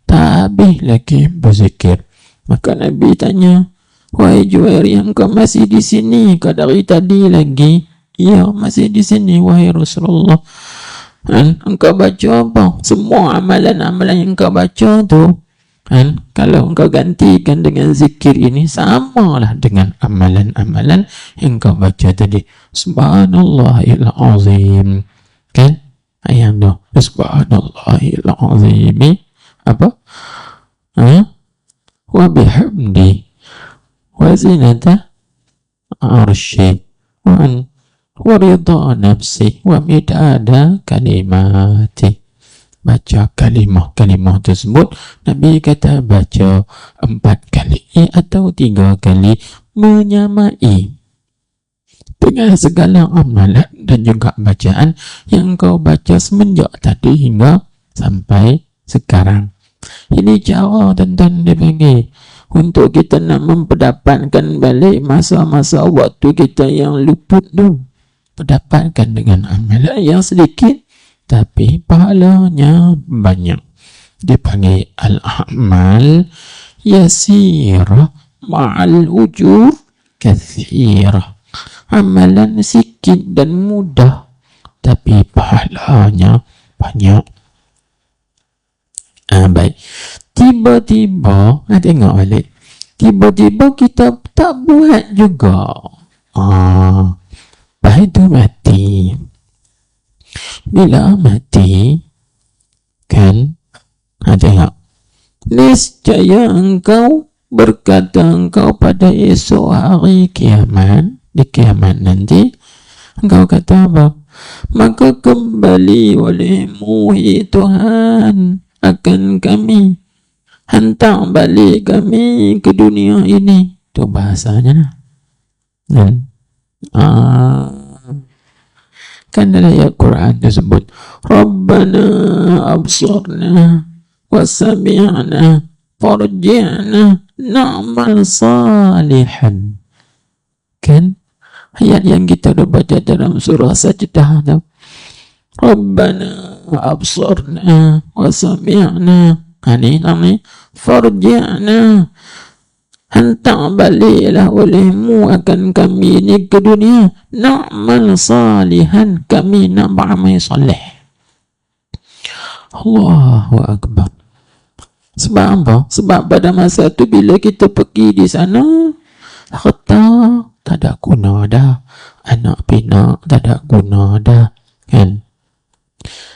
tak habis lagi berzikir. Maka Nabi tanya, wahai Juwairiyah, kau masih di sini? Kau dari tadi lagi Ya, masih di sini wahai Rasulullah. Engkau baca apa? Semua amalan-amalan yang engkau baca tu, kalau engkau gantikan dengan zikir ini, samalah dengan amalan-amalan yang engkau baca tadi. Subhanallahil azim. Kan? Ayat tu. Subhanallahil azim. Apa? Wa bihamdi wa zinata arshi wa ridha nafsi wa midada kalimati. Baca kalimah tersebut, Nabi kata baca 4 kali atau 3 kali, menyamai dengan segala amalan dan juga bacaan yang kau baca semenjak tadi hingga sampai sekarang. Ini cara tuan-tuan dipanggil untuk kita nak memperdapatkan balik masa-masa waktu kita yang luput tu. Pendapatkan dengan amalan yang sedikit tapi pahalanya banyak. Dipanggil al-a'mal yasirah ma'al ujur kathirah. Amalan sikit dan mudah tapi pahalanya banyak. Baik. Tiba-tiba, tengok balik. Tiba-tiba kita tak buat juga. Lepas itu mati. Bila mati, kan, tengok. Niscaya engkau berkata engkau pada esok hari kiamat, di kiamat nanti, engkau kata apa? Maka kembali olehmu, Tuhan, akan kami, hantar balik kami ke dunia ini. Itu bahasanya. Kan dalam ayat Quran disebut Rabbana absarna wa sami'na farji'na na'mal salihan. Kan ayat yang kita dah baca dalam surah Sajdah tu. Rabbana absarna wa sami'na, ini farji'na, hantar baliklah olehmu akan kami ini ke dunia, na'mal salihan, kami nak beramal soleh. Allahu Akbar. Sebab apa? Sebab pada masa tu bila kita pergi di sana, harta tak ada guna dah, anak pinak tak ada guna dah, kan?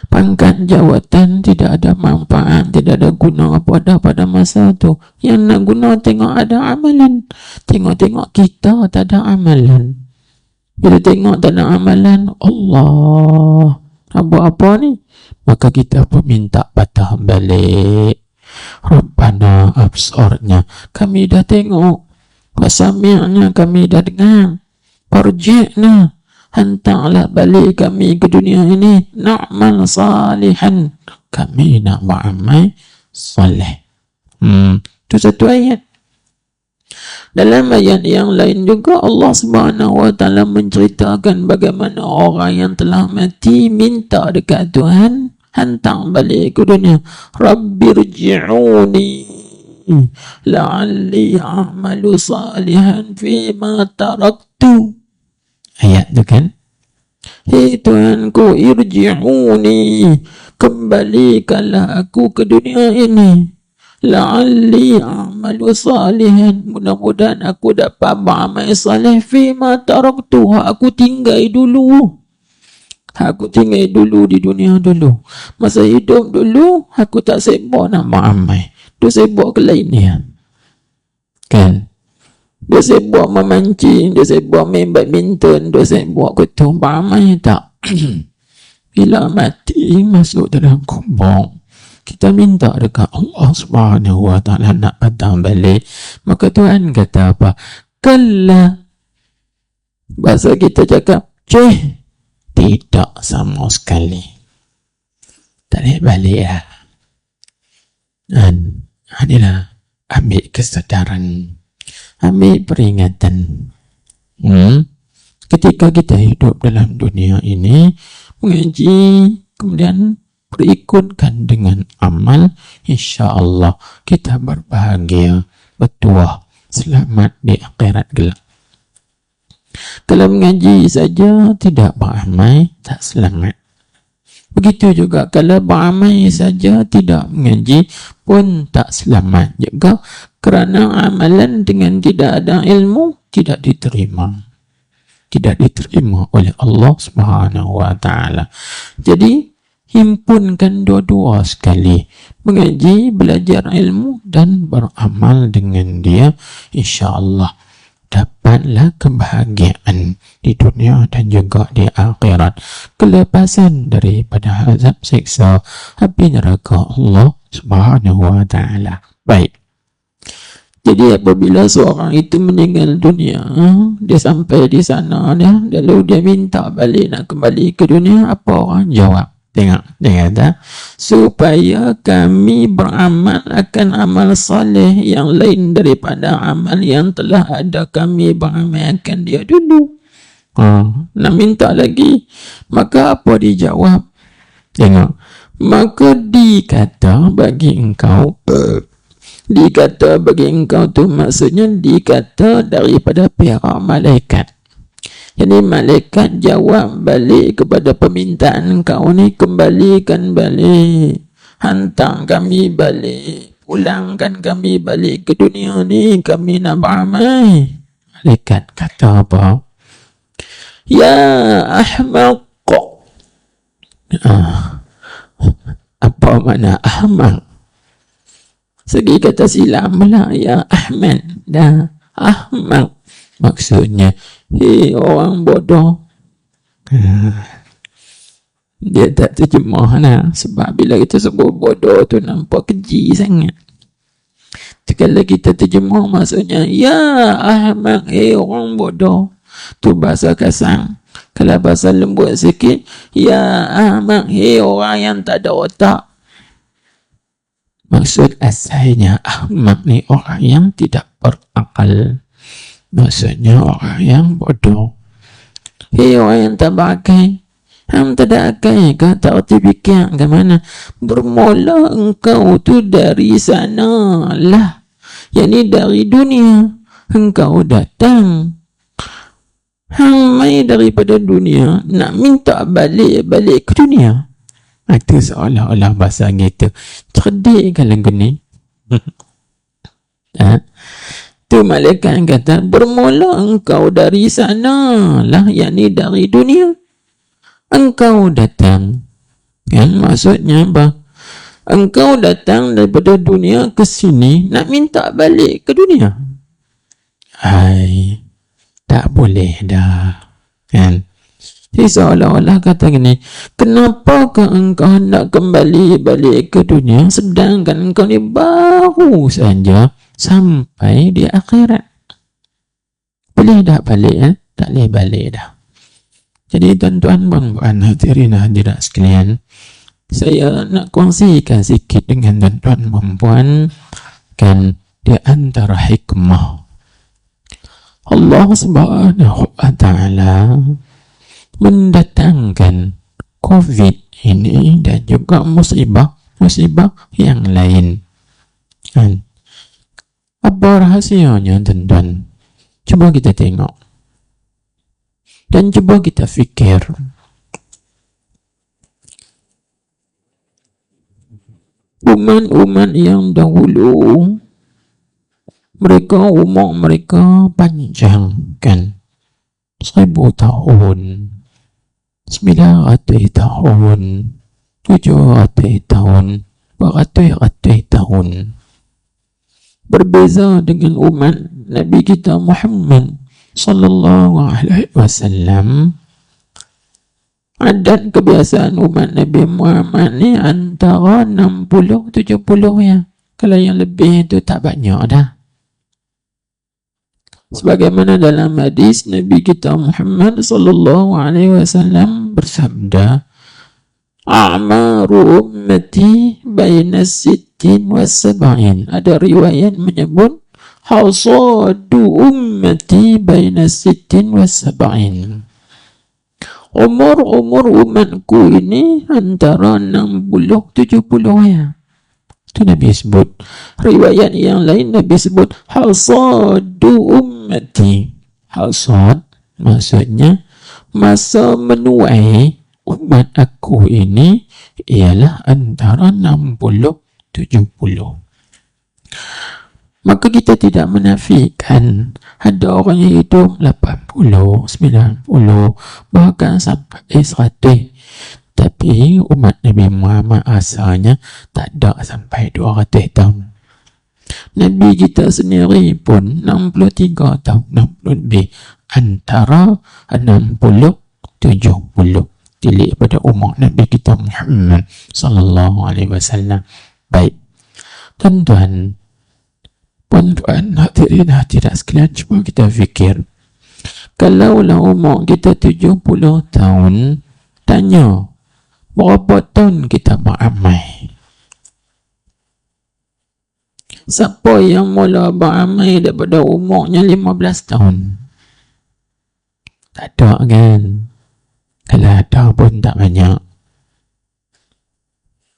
Pangkat jawatan tidak ada manfaat, tidak ada guna apa dah pada masa tu. Yang nak guna tengok ada amalan. Tengok-tengok kita tak ada amalan. Bila tengok tak ada amalan, Allah, nak buat apa ni? Maka kita pun minta patah balik. Rabbana absarnya, kami dah tengok. Wasami'nya, kami dah dengar. Farji'na, hantarlah balik kami ke dunia ini, na'mal salihan, kami nak beramal soleh. Itu satu ayat. Dalam ayat yang lain juga Allah Subhanahu wa taala menceritakan bagaimana orang yang telah mati minta dekat Tuhan, hantar balik ke dunia. Rabbirji'uni la'alli a'malu salihan fima taraktu. Ayat tu kan, hei Tuhanku, irji'uni, kembalikanlah aku ke dunia ini, la'alli a'malu salihan, mudah-mudahan aku dapat beramal salih fima taraktu, aku tinggal dulu. Aku tinggal dulu di dunia dulu. Masa hidup dulu, aku tak sibuk nak beramal. Tu sibuk ke lain ni, kan? Dia sibuk memancing, dia sibuk main badminton, dia sibuk ketua beramal tak. Bila mati masuk dalam kubur, kita minta dekat Allah Subhanahu wa taala nak patang balik. Maka Tuhan kata apa? Kalla. Bahasa kita cakap, tidak sama sekali. Tak boleh balik lah. Dan inilah, ambil kesedaran, ambil peringatan. Ketika kita hidup dalam dunia ini, mengaji, kemudian berikutkan dengan amal, insya-Allah kita berbahagia, bertuah, selamat di akhirat kelak. Kalau mengaji saja tidak beramal, tak selamat. Begitu juga kalau beramal saja tidak mengaji pun tak selamat juga, kerana amalan dengan tidak ada ilmu tidak diterima oleh Allah Subhanahu wa taala. Jadi himpunkan dua-dua sekali, mengaji, belajar ilmu dan beramal dengan dia, insya-Allah dapatlah kebahagiaan di dunia dan juga di akhirat, kelepasan daripada azab siksa api neraka Allah Subhanahu wa taala. Baik. Jadi apabila seorang itu meninggal dunia, dia sampai di sana lalu dia minta balik, nak kembali ke dunia, apa orang jawab? Tengok, dia kata, supaya kami beramal akan amal saleh yang lain daripada amal yang telah ada kami beramalkan dia dulu. Nak minta lagi, maka apa dijawab? Tengok, maka dikata bagi engkau tu maksudnya dikata daripada pihak malaikat. Jadi malaikat jawab balik kepada permintaan kau ni, kembalikan balik, hantar kami balik, pulangkan kami balik ke dunia ni, kami nak beramal. Malaikat kata apa? Ya ahmaq. Apa makna ahmaq? Segi kata silam lah, ya Ahmad dah ahmaq, maksudnya orang bodoh. Dia tak terjemah lah, sebab bila kita sebut bodoh tu nampak keji sangat. Kalau kita terjemah maksudnya ya ahmaq, orang bodoh, tu bahasa kasar. Kalau bahasa lembut sikit, ya ahmaq, orang yang tak ada otak. Maksud asalnya ahmaq ni orang yang tidak berakal, maksudnya orang yang bodoh. Orang yang tak berakai, yang tak ada akal ke, tak erti fikir ke mana. Bermula engkau tu dari sana lah, yakni dari dunia. Engkau datang, hang mai daripada dunia, nak minta balik ke dunia. Itu seolah-olah bahasa gitu. Cerdik kalau gini. Tu malaikat kata, bermula engkau dari sana lah, yakni dari dunia. Engkau datang. Kan maksudnya apa? Engkau datang daripada dunia ke sini, nak minta balik ke dunia. Hai, tak boleh dah. Kan? Jadi seolah-olah kata gini, kenapa engkau nak kembali balik ke dunia sedangkan engkau ni baru saja sampai di akhirat? Boleh tak balik? Tak boleh balik dah. Jadi tuan-tuan, puan-puan, hadirin hadirat sekalian, saya nak kongsikan sikit dengan tuan-tuan puan-puan kan, di antara hikmah Allah Subhanahu wa taala mendatangkan COVID ini dan juga musibah yang lain. Kan? Apa rahasianya, tuan-tuan? Cuba kita tengok dan cuba kita fikir. Umat-umat yang dahulu, mereka umur mereka panjang kan, 1000 tahun, 900 tahun, 700 tahun, 400 tahun. Berbeza dengan umat Nabi kita Muhammad sallallahu alaihi wasallam. Adat kebiasaan umat Nabi Muhammad ni antara 60-70 ya. Kalau yang lebih itu tak banyak dah. Sebagaimana dalam hadis Nabi kita Muhammad sallallahu alaihi wasallam bersabda, "A'maru ummati baina 60 wa 70." Ada riwayat menyebut hasadu ummati baina 60 wa 70. Umur umatku ini antara 60-70 ya. Itu Nabi sebut. Riwayat yang lain Nabi sebut hasadu ummati. Hasad Maksudnya, masa menuai umat aku ini ialah antara 60-70. Maka kita tidak menafikan ada orang yang hidup 80, 90, bahkan sampai 100. Tapi umat Nabi Muhammad asalnya tak ada sampai 200 tahun. Nabi kita sendiri pun 63 tahun, 60 lebih, antara 60-70. Tilik pada umur Nabi kita Muhammad sallallahu alaihi wasallam. Baik, tuan-tuan, puan-puan, hadirin hadirat sekalian, cuba kita fikir, kalaulah umur kita 70 tahun, tanya berapa tahun kita beramal? Siapa yang mula beramal daripada umurnya 15 tahun? Tak ada kan? Kalau ada pun tak banyak.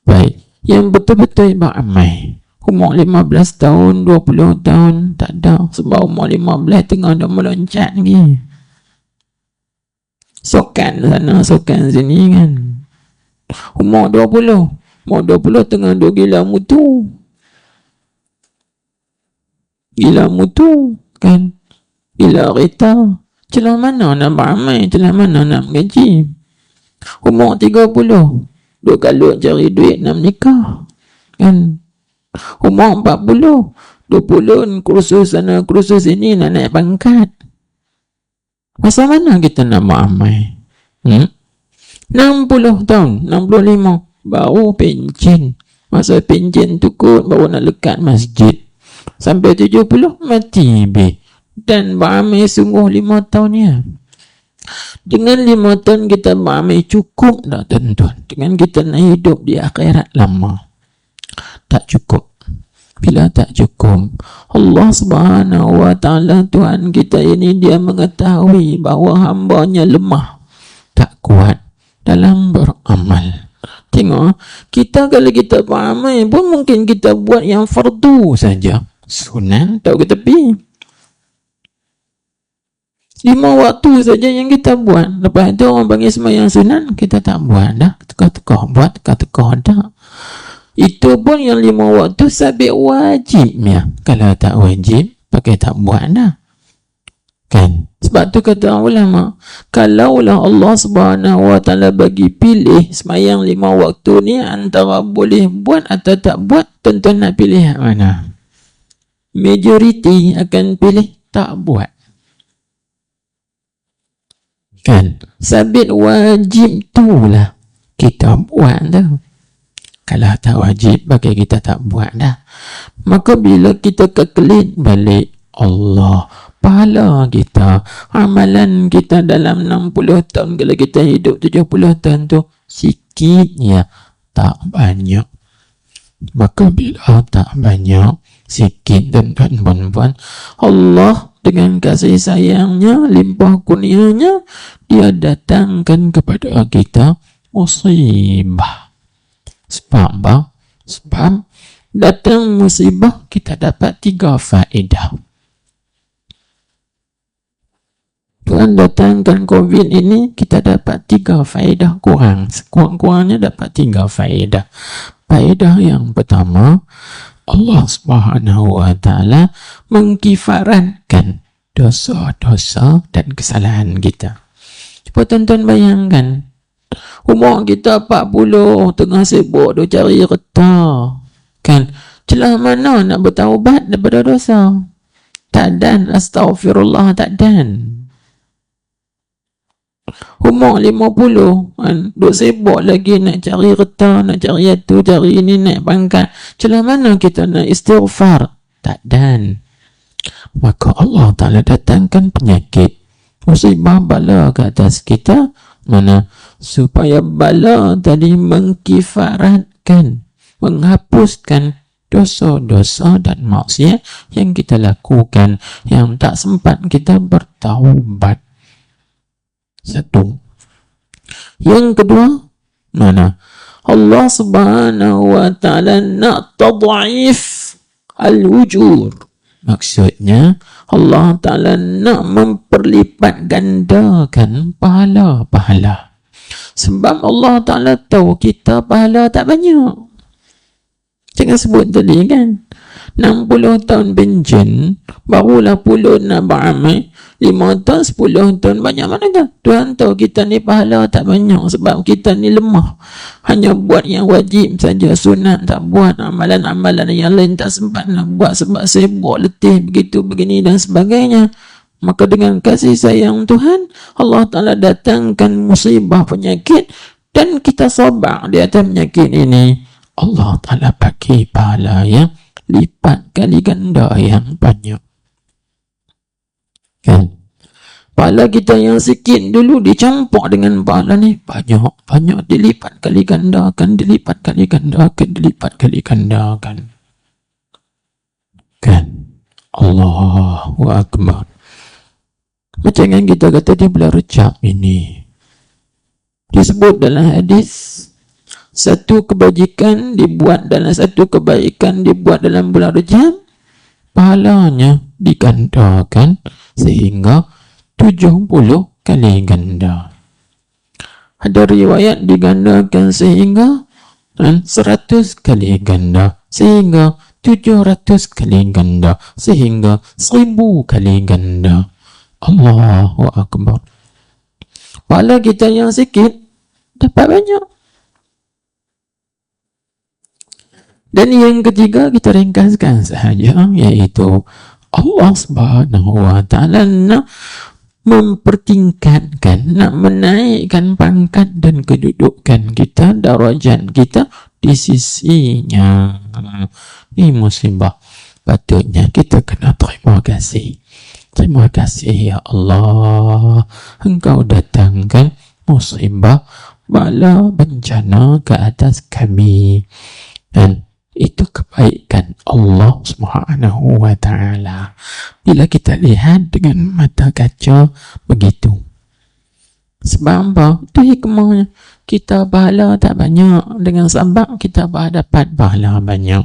Baik, yang betul-betul beramal umur 15 tahun, 20 tahun, tak ada. Sebab umur 15 tengah dah meloncat lagi. Sokan sana, sokan sini kan. Umur 20 tengah dah gila mutu. Gila mutu kan. Gila kereta. Celah mana nak beramal, celah mana nak mengaji. Umur 30 dua kalut cari duit nak menikah kan. Umur 40 20 kursus sana kursus sini nak naik pangkat. Masa mana kita nak beramal? 60 tahun, 65 baru pencen. Masa pencen tu kot baru nak lekat masjid. Sampai 70 mati be. Dan beramal sungguh 5 tahun ya. Dengan 5 tahun kita beramal cukup tak tuan-tuan? Dengan kita nak hidup di akhirat lama. Tak cukup. Bila tak cukup, Allah Subhanahu wa ta'ala, Tuhan kita ini, dia mengetahui bahawa hambanya lemah, tak kuat dalam beramal. Tengok, kita kalau kita beramal pun mungkin kita buat yang fardu saja. Sunat tak ke tepi. 5 waktu saja yang kita buat. Lepas itu orang panggil sembahyang sunat, kita tak buat dah. Tukar-tukar buat, tukar-tukar dah. Itu pun yang 5 waktu sabit wajib ya. Kalau tak wajib, pakai tak buat dah. Kan? Sebab tu kata ulama, kalaulah Allah Subhanahu wa ta'ala bagi pilih sembahyang 5 waktu ni antara boleh buat atau tak buat, tuan-tuan nak pilih mana? Majoriti akan pilih tak buat. Kan? Sabit wajib tu lah kita buat dah. Kalau tak wajib, bagi kita tak buat dah. Maka bila kita kekelit balik Allah, pahala kita, amalan kita dalam 60 tahun, kalau kita hidup 70 tahun tu sikit ya, tak banyak. Maka bila tak banyak, sikit tuan-tuan puan-puan, Allah dengan kasih sayangnya, limpah kurnianya, dia datangkan kepada kita musibah. Sebab apa? Sebab datang musibah, kita dapat 3 faedah. Tuhan datangkan COVID ini, kita dapat 3 faedah kurang. Sekurang-kurangnya dapat 3 faedah. Faedah yang pertama, Allah Subhanahu wa ta'ala mengkifaratkan dosa-dosa dan kesalahan kita. Cuba tuan-tuan bayangkan, umur kita 40, tengah sibuk dia cari reta. Kan? Celah mana nak bertaubat daripada dosa? Tak dan, astaghfirullah, tak dan. Umur 50 kan, duk sibuk lagi nak cari reta, nak cari itu, cari ini, naik pangkat. Celah mana kita nak istighfar? Tak dan. Maka Allah Ta'ala datangkan penyakit, musibah, bala ke atas kita, mana supaya bala tadi mengkifaratkan, menghapuskan dosa-dosa dan maksiat yang kita lakukan, yang tak sempat kita bertaubat. Satu. Yang kedua, mana Allah Subhanahu wa ta'ala nak tad'if al-wujur, Maksudnya Allah Ta'ala nak memperlipat gandakan pahala-pahala. Sebab Allah Ta'ala tahu kita pahala tak banyak. Jangan sebut tadi kan, 60 tahun benjin, barulah puluh nak beramal, 5 tahun, 10 tahun, banyak mana dah. Tuhan tahu kita ni pahala tak banyak sebab kita ni lemah. Hanya buat yang wajib saja, sunat tak buat, amalan-amalan yang lain tak sempat nak buat sebab sibuk, letih, begitu, begini dan sebagainya. Maka dengan kasih sayang Tuhan, Allah Ta'ala datangkan musibah penyakit dan kita sabar di atas penyakit ini. Allah Ta'ala bagi pahala yang lipat kali ganda yang banyak. Kan? Pahala kita yang sikit dulu dicampur dengan pahala ni banyak dilipat kali gandakan, dilipat kali gandakan, dilipat kali gandakan. Kan? Allahu Akbar. Macam yang kita kata di bulan Rejab ini, disebut dalam hadis, satu kebajikan dibuat dalam bulan Rejab, pahalanya digandakan sehingga 70 kali ganda. Ada riwayat digandakan sehingga 100 kali ganda, sehingga 700 kali ganda, sehingga 1000 kali ganda. Allahu Akbar. Pahala kita yang sikit dapat banyak. Dan yang ketiga kita ringkaskan sahaja, iaitu Allah Subhanahu wa Ta'ala nak mempertingkatkan, nak menaikkan pangkat dan kedudukan kita, darajat kita di sisinya. Ini musibah, patutnya kita kena terima kasih. Terima kasih ya Allah, Engkau datangkan musibah, bala, bencana ke atas kami. Dan itu kebaikan Allah Subhanahu wa Ta'ala. Bila kita lihat dengan mata kaca begitu. Sebab apa? Itu hikmahnya. Kita pahala tak banyak, dengan sebab kita dapat pahala banyak.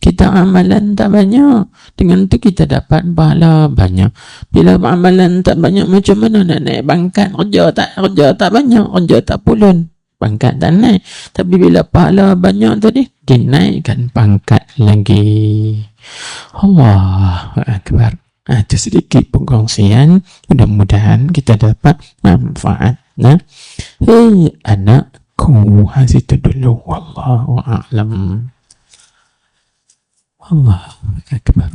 Kita amalan tak banyak, dengan itu kita dapat pahala banyak. Bila amalan tak banyak, macam mana nak naik pangkat? Kerja tak banyak, kerja tak pulun, pangkat tak naik. Tapi bila pahala banyak tadi, dinaikkan pangkat lagi. Allahu Akbar. Itu sedikit pengkongsian, mudah-mudahan kita dapat manfaat. Nah, hei anakku, itu dulu. Wallahu a'lam. Allahu Akbar.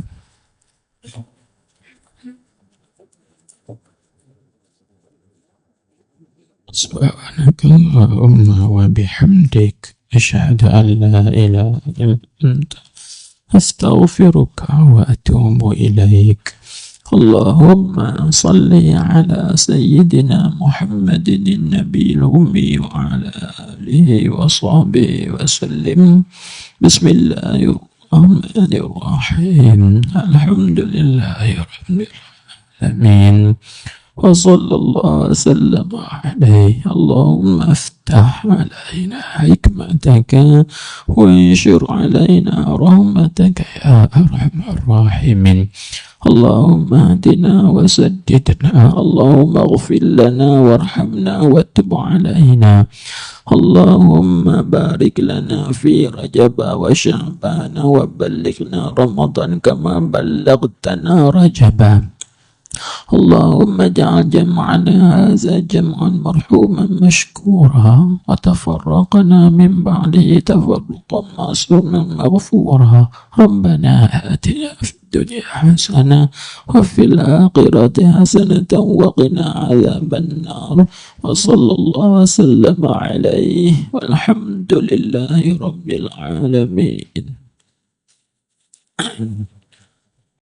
Subhanakallahumma wa bihamdik, asyhadu an la ilaha illa anta, astaghfiruka wa atubu ilaik. Allahumma salli ala sayyidina Muhammadin an-nabiyil ummi wa ala alihi wa sahbihi wa sallim. Bismillahirrahmanirrahim. Alhamdulillahi rabbil alamin. وصلى الله وسلم عليه. اللهم افتح علينا حكمتك وانشر علينا رحمتك يا أرحم الراحمين. اللهم اهدنا وسددنا، اللهم اغفر لنا وارحمنا وتب علينا. اللهم بارك لنا في رجب وشعبان وبلغنا رمضان كما بلغتنا رجبا. اللهم اجعل جمعنا هذا جمعا مرحوما مشكورا، وتفرقنا من بعده تفرقا معصوما مغفورا. ربنا آتنا في الدنيا حسنة وفي الآخرة حسنة وقنا عذاب النار. وصلى الله وسلم عليه والحمد لله رب العالمين.